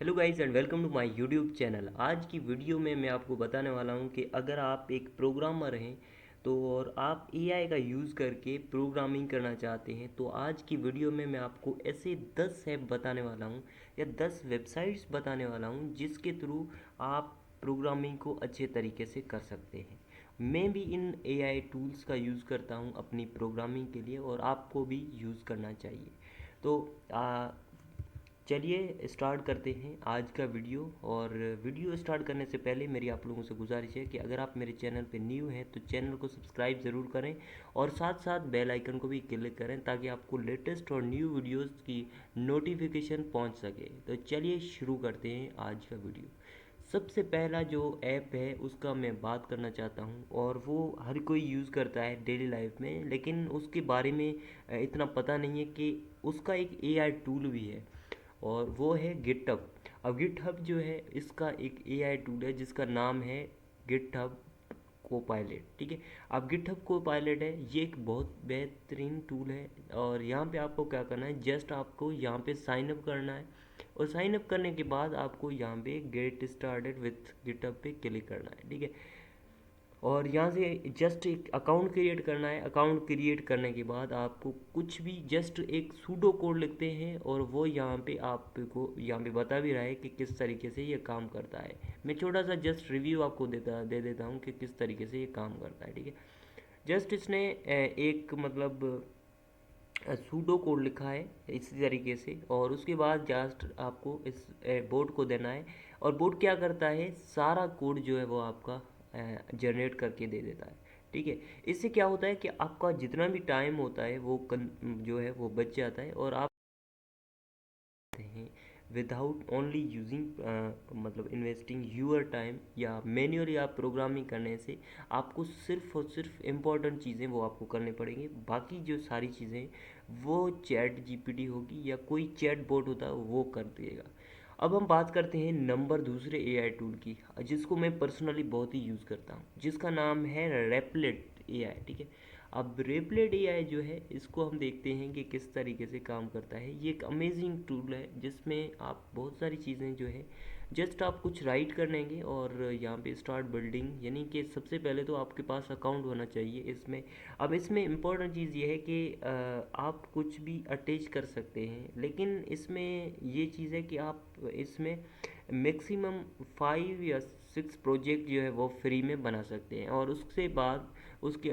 Hello guys and welcome to my YouTube channel. आज की video में मैं आपको बताने वाला हूं कि अगर आप एक प्रोग्रामर हैं तो और आप एआई का यूज़ करके प्रोग्रामिंग करना चाहते हैं तो आज की वीडियो में मैं आपको ऐसे 10 ऐप बताने वाला हूं या 10 वेबसाइट्स बताने वाला हूं जिसके थ्रू आप प्रोग्रामिंग को अच्छे तरीके से कर सकते हैं। मैं भी इन एआई टूल्स का यूज़ करता हूं अपनी प्रोग्रामिंग के लिए और आपको भी यूज़ करना चाहिए। तो चलिए स्टार्ट करते हैं आज का वीडियो। और वीडियो स्टार्ट करने से पहले मेरी आप लोगों से गुजारिश है कि अगर आप मेरे चैनल पे न्यू हैं तो चैनल को सब्सक्राइब ज़रूर करें और साथ साथ बेल आइकन को भी क्लिक करें ताकि आपको लेटेस्ट और न्यू वीडियोस की नोटिफिकेशन पहुंच सके। तो चलिए शुरू करते हैं आज का वीडियो। सबसे पहला जो ऐप है उसका मैं बात करना चाहता हूँ और वो हर कोई यूज़ करता है डेली लाइफ में, लेकिन उसके बारे में इतना पता नहीं है कि उसका एक एआई टूल भी है और वो है गिटहब। अब गिटहब जो है इसका एक एआई टूल है जिसका नाम है गिटहब को पायलट। ठीक है, अब गिटहब को पायलट है, ये एक बहुत बेहतरीन टूल है। और यहाँ पे आपको क्या करना है, जस्ट आपको यहाँ पे साइन अप करना है और साइन अप करने के बाद आपको यहाँ पे गेट स्टार्टेड विथ गिटहब पे क्लिक करना है। ठीक है, और यहाँ से जस्ट एक अकाउंट क्रिएट करना है। अकाउंट क्रिएट करने के बाद आपको कुछ भी जस्ट एक सूडो कोड लिखते हैं और वो यहाँ पे आपको यहाँ पे बता भी रहा है कि किस तरीके से ये काम करता है। मैं छोटा सा जस्ट रिव्यू आपको दे देता हूँ कि किस तरीके से ये काम करता है। ठीक है, जस्ट इसने एक मतलब सूडो कोड लिखा है इसी तरीके से और उसके बाद जस्ट आपको इस बोर्ड को देना है और बोर्ड क्या करता है, सारा कोड जो है वो आपका जनरेट करके दे देता है। ठीक है, इससे क्या होता है कि आपका जितना भी टाइम होता है वो जो है वो बच जाता है और आप हैं विदाउट ओनली यूजिंग मतलब इन्वेस्टिंग यूर टाइम या मैन्युअली आप प्रोग्रामिंग करने से आपको सिर्फ और सिर्फ इम्पोर्टेंट चीज़ें वो आपको करने पड़ेंगी। बाकी जो सारी चीज़ें वो चैट जीपीटी होगी या कोई चैट बोट होता है वो कर देगा। अब हम बात करते हैं नंबर दूसरे एआई टूल की जिसको मैं पर्सनली बहुत ही यूज़ करता हूँ, जिसका नाम है रेपलेट एआई। ठीक है, अब रेपलेट एआई जो है इसको हम देखते हैं कि किस तरीके से काम करता है। ये एक अमेजिंग टूल है जिसमें आप बहुत सारी चीज़ें जो है जस्ट आप कुछ राइट कर लेंगे और यहाँ पे स्टार्ट बिल्डिंग, यानी कि सबसे पहले तो आपके पास अकाउंट होना चाहिए इसमें। अब इसमें इम्पोर्टेंट चीज़ ये है कि आप कुछ भी अटैच कर सकते हैं, लेकिन इसमें ये चीज़ है कि आप इसमें मैक्सिमम 5 या 6 प्रोजेक्ट जो है वो फ्री में बना सकते हैं और उसके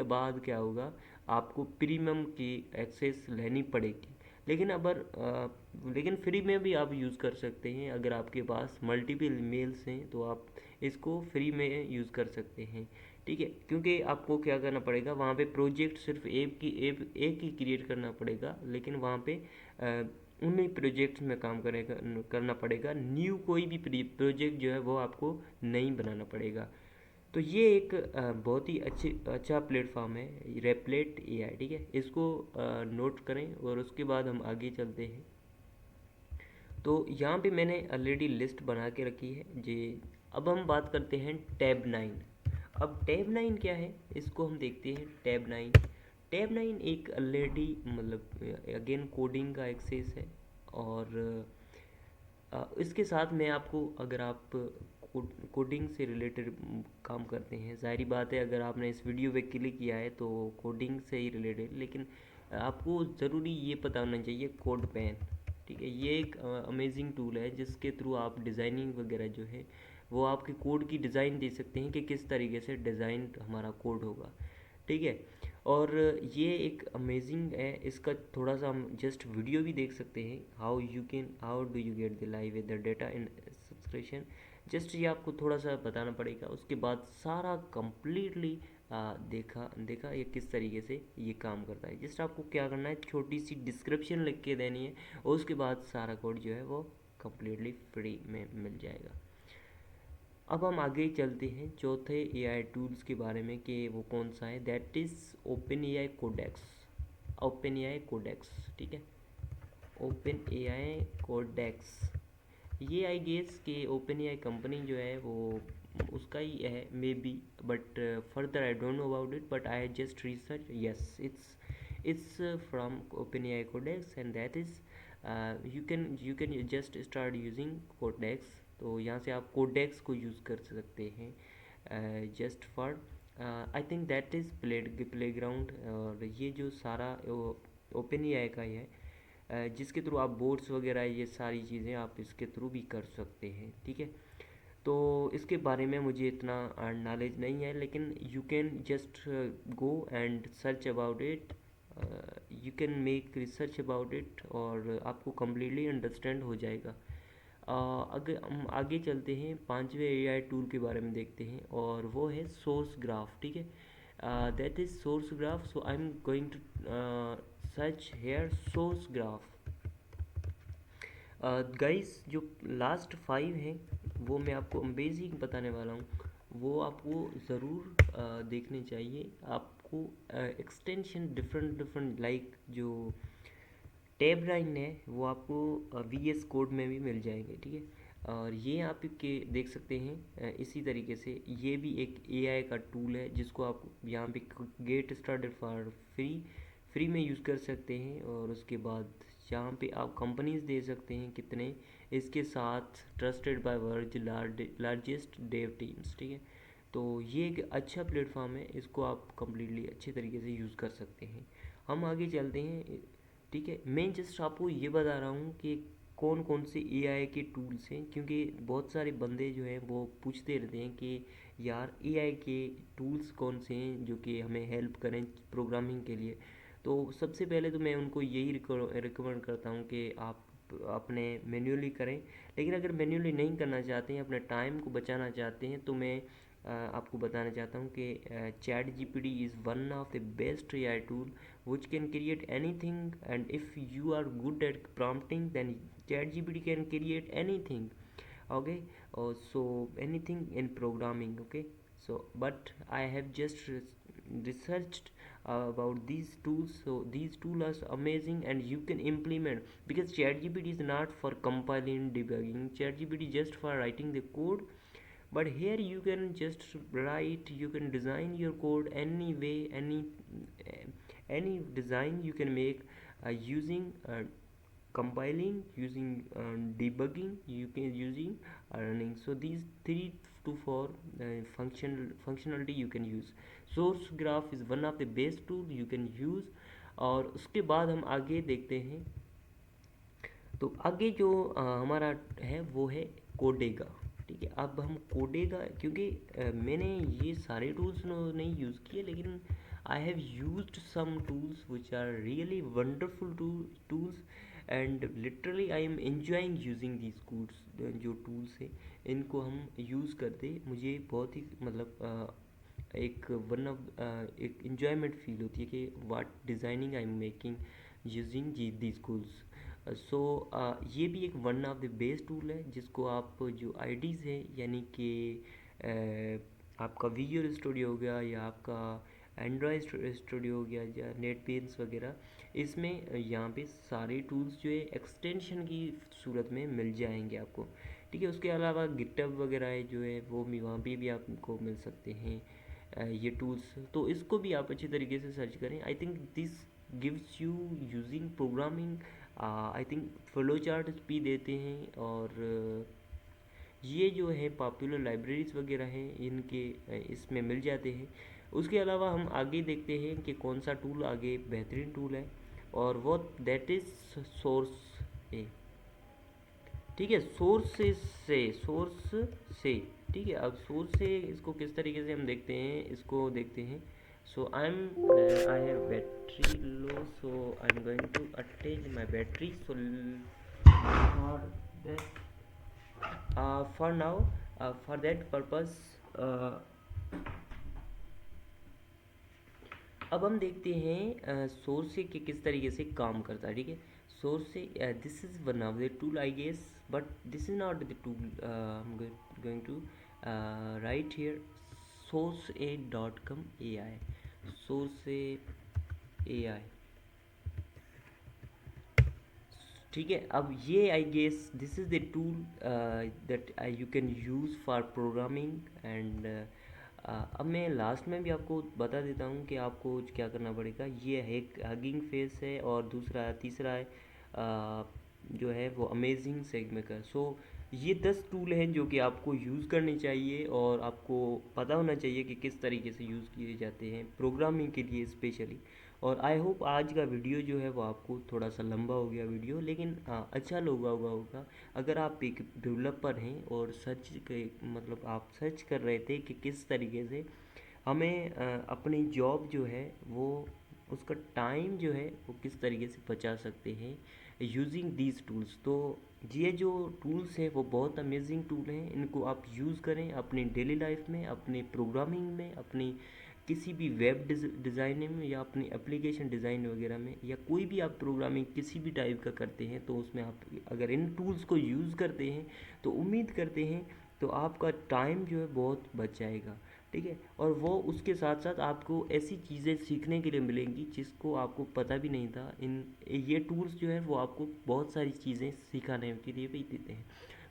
बाद क्या होगा, आपको प्रीमियम की एक्सेस लेनी पड़ेगी। लेकिन फ्री में भी आप यूज़ कर सकते हैं। अगर आपके पास मल्टीपल मेल्स हैं तो आप इसको फ्री में यूज़ कर सकते हैं। ठीक है, क्योंकि आपको क्या करना पड़ेगा, वहाँ पे प्रोजेक्ट सिर्फ एक ही क्रिएट करना पड़ेगा, लेकिन वहाँ पे उन्हीं प्रोजेक्ट्स में काम करना पड़ेगा। न्यू कोई भी प्रोजेक्ट जो है वो आपको नहीं बनाना पड़ेगा। तो ये एक बहुत ही अच्छा प्लेटफॉर्म है रेपलेट एआई। ठीक है, इसको नोट करें और उसके बाद हम आगे चलते हैं। तो यहाँ पे मैंने ऑलरेडी लिस्ट बना के रखी है जी। अब हम बात करते हैं टैब 9। अब टैब 9 क्या है इसको हम देखते हैं। टैब 9 एक ऑलरेडी मतलब अगेन कोडिंग का एक्सेस है और इसके साथ मैं आपको, अगर आप कोडिंग से रिलेटेड काम करते हैं, ज़ाहिर बात है अगर आपने इस वीडियो पे क्लिक किया है तो कोडिंग से ही रिलेटेड, लेकिन आपको ज़रूरी ये पता होना चाहिए कोड पेन। ठीक है, ये एक अमेजिंग टूल है जिसके थ्रू आप डिज़ाइनिंग वगैरह जो है वो आपके कोड की डिज़ाइन दे सकते हैं कि किस तरीके से डिज़ाइन हमारा कोड होगा। ठीक है, और ये एक अमेजिंग है। इसका थोड़ा सा हम जस्ट वीडियो भी देख सकते हैं, how do you get the live with the data in subscription. Just ये आपको थोड़ा सा बताना पड़ेगा, उसके बाद सारा कंप्लीटली देखा देखा ये किस तरीके से ये काम करता है। जस्ट आपको क्या करना है, छोटी सी डिस्क्रिप्शन लिख के देनी है और उसके बाद सारा कोड जो है वो कंप्लीटली फ्री में मिल जाएगा। अब हम आगे चलते हैं चौथे एआई टूल्स के बारे में कि वो कौन सा है, that is open AI Codex. Open AI Codex, ठीक है, ओपन एआई कोडेक्स। ये आई गेस कि ओपन एआई कंपनी जो है वो उसका ही है maybe, but further I don't know about it, but I just research, yes it's from open AI Codex and that is you can just start using Codex. तो यहाँ से आप कोडेक्स को यूज़ कर सकते हैं just for I think that is play ground. और ये जो सारा ओपन एआई का ही है, जिसके थ्रू आप बोर्ड्स वगैरह ये सारी चीज़ें आप इसके थ्रू भी कर सकते हैं, ठीक है। तो इसके बारे में मुझे इतना नॉलेज नहीं है, लेकिन you can just go and search about it, you can make research about it और आपको कम्प्लीटली अंडरस्टैंड हो जाएगा। अगर हम आगे चलते हैं, पांचवें एआई टूल के बारे में देखते हैं और वो है सोर्स ग्राफ, ठीक है। That is source graph. So I am going to search here source graph. Guys जो लास्ट 5 हैं वो मैं आपको बेसिक बताने वाला हूँ, वो आपको ज़रूर देखने चाहिए। आपको एक्सटेंशन डिफरेंट डिफरेंट लाइक जो टैब लाइन है वो आपको VS कोड में भी मिल जाएंगे, ठीक है। और ये आप के देख सकते हैं इसी तरीके से ये भी एक AI का टूल है जिसको आप यहाँ पे गेट स्टार्टेड फॉर फ्री में यूज़ कर सकते हैं। और उसके बाद यहाँ पे आप कंपनीज दे सकते हैं कितने, इसके साथ trusted by world largest dev teams, ठीक है। तो ये एक अच्छा प्लेटफॉर्म है, इसको आप कम्प्लीटली अच्छे तरीके से यूज़ कर सकते हैं। हम आगे चलते हैं, ठीक है। मैं जस्ट आपको ये बता रहा हूँ कि कौन कौन से AI के टूल्स हैं, क्योंकि बहुत सारे बंदे जो हैं वो पूछते रहते हैं कि यार AI के टूल्स कौन से हैं जो कि हमें हेल्प करें प्रोग्रामिंग के लिए। तो सबसे पहले तो मैं उनको यही रिकमेंड करता हूँ कि आप अपने मैन्युअली करें। लेकिन अगर मैन्युअली नहीं करना चाहते हैं, अपने टाइम को बचाना चाहते हैं, तो मैं आपको बताना चाहता हूँ कि ChatGPT is one of the best AI tool which can create anything, and if you are good at prompting then ChatGPT can create anything, okay. So anything in programming, okay. So but I have just researched about these tools. So these tools are amazing and you can implement, because ChatGPT is not for compiling debugging, ChatGPT just for writing the code. But here you can just write, you can design your code any way, any design you can make using compiling, using debugging, you can using running. So these 3 to 4 functionality you can use. Source graph is one of the best tool you can use। और उसके बाद हम आगे देखते हैं। तो आगे जो हमारा है वो है कोडेगा, ठीक है। अब हम कोडेगा, क्योंकि मैंने ये सारे टूल्स नहीं यूज़ किए, लेकिन I have used some tools which are really wonderful tools and literally I am enjoying using these tools. जो टूल्स हैं इनको हम यूज़ करते मुझे बहुत ही मतलब एक वन ऑफ एक इन्जॉयमेंट फील होती है कि what designing I am making using these tools. So ये भी एक one of the best tool है जिसको आप जो आईडीज़ हैं, यानी कि आपका विजुअल स्टूडियो हो गया या आपका एंड्रॉयड स्टूडियो हो गया या नेटबीन्स वगैरह, इसमें यहाँ पे सारे टूल्स जो है एक्सटेंशन की सूरत में मिल जाएंगे आपको, ठीक है। उसके अलावा गिटहब वगैरह है जो है वो भी वहाँ पे भी आपको मिल सकते हैं ये टूल्स। तो इसको भी आप अच्छी तरीके से सर्च करें। I think this gives you using programming, I think flow chart भी देते हैं। और ये जो है पॉपुलर लाइब्रेरीज वगैरह हैं इनके इसमें मिल जाते हैं। उसके अलावा हम आगे देखते हैं कि कौन सा टूल आगे बेहतरीन टूल है, और वो दैट इज़ सोर्स ए, ठीक है। सोर्स से ठीक है। अब सोर्स से इसको किस तरीके से हम देखते हैं, इसको देखते हैं। So I have battery low, so I am going to attach my battery. So for that for now for that purpose अब हम देखते हैं सोर्स से कि किस तरीके से काम करता है, ठीक है। सोर्स से this is one of the tool I guess, but this is not the tool. I am going to write here source.com AI, source AI, ठीक है। अब ये I guess this is the tool that you can use for programming and अब मैं last में भी आपको बता देता हूँ कि आपको क्या करना पड़ेगा। ये है एक हगिंग फेस है और दूसरा तीसरा है जो है वो अमेजिंग SageMaker। सो ये 10 टूल हैं जो कि आपको यूज़ करने चाहिए और आपको पता होना चाहिए कि किस तरीके से यूज़ किए जाते हैं प्रोग्रामिंग के लिए स्पेशली। और आई होप आज का वीडियो जो है वो आपको थोड़ा सा लंबा हो गया वीडियो, लेकिन अच्छा लगा होगा। अगर आप एक डेवलपर हैं और सर्च के मतलब आप सर्च कर रहे थे कि किस तरीके से हमें अपनी जॉब जो है वो उसका टाइम जो है वो किस तरीके से बचा सकते हैं यूजिंग दीज टूल्स, तो ये जो टूल्स हैं वो बहुत अमेजिंग टूल हैं। इनको आप यूज़ करें अपनी डेली लाइफ में, अपने प्रोग्रामिंग में, अपनी किसी भी वेब डिज़ाइनिंग में या अपनी एप्लीकेशन डिज़ाइन वगैरह में, या कोई भी आप प्रोग्रामिंग किसी भी टाइप का करते हैं तो उसमें आप अगर इन टूल्स को यूज़ करते हैं तो उम्मीद करते हैं तो आपका टाइम जो है बहुत बच जाएगा। ठीक है, और वो उसके साथ साथ आपको ऐसी चीज़ें सीखने के लिए मिलेंगी जिसको आपको पता भी नहीं था। इन ये टूल्स जो है वो आपको बहुत सारी चीज़ें सिखाने के लिए भी देते हैं।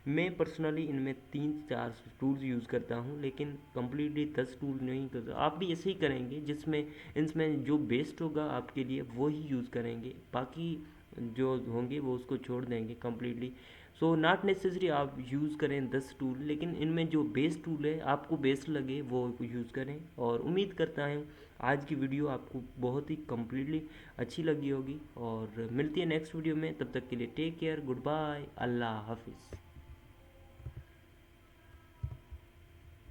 मैं पर्सनली इनमें 3-4 टूल्स यूज़ करता हूँ, लेकिन कम्प्लीटली 10 टूल नहीं करता। आप भी ऐसे ही करेंगे जिसमें इनमें जो बेस्ट होगा आपके लिए वो ही यूज़ करेंगे, बाकी जो होंगे वो उसको छोड़ देंगे कम्प्लीटली। सो नॉट नेसेसरी आप यूज़ करें 10 टूल, लेकिन इनमें जो बेस्ट टूल है आपको बेस्ट लगे वो यूज़ करें। और उम्मीद करता हूँ आज की वीडियो आपको बहुत ही कम्प्लीटली अच्छी लगी होगी, और मिलती है नेक्स्ट वीडियो में। तब तक के लिए टेक केयर, गुड बाय, अल्लाह हाफिज़।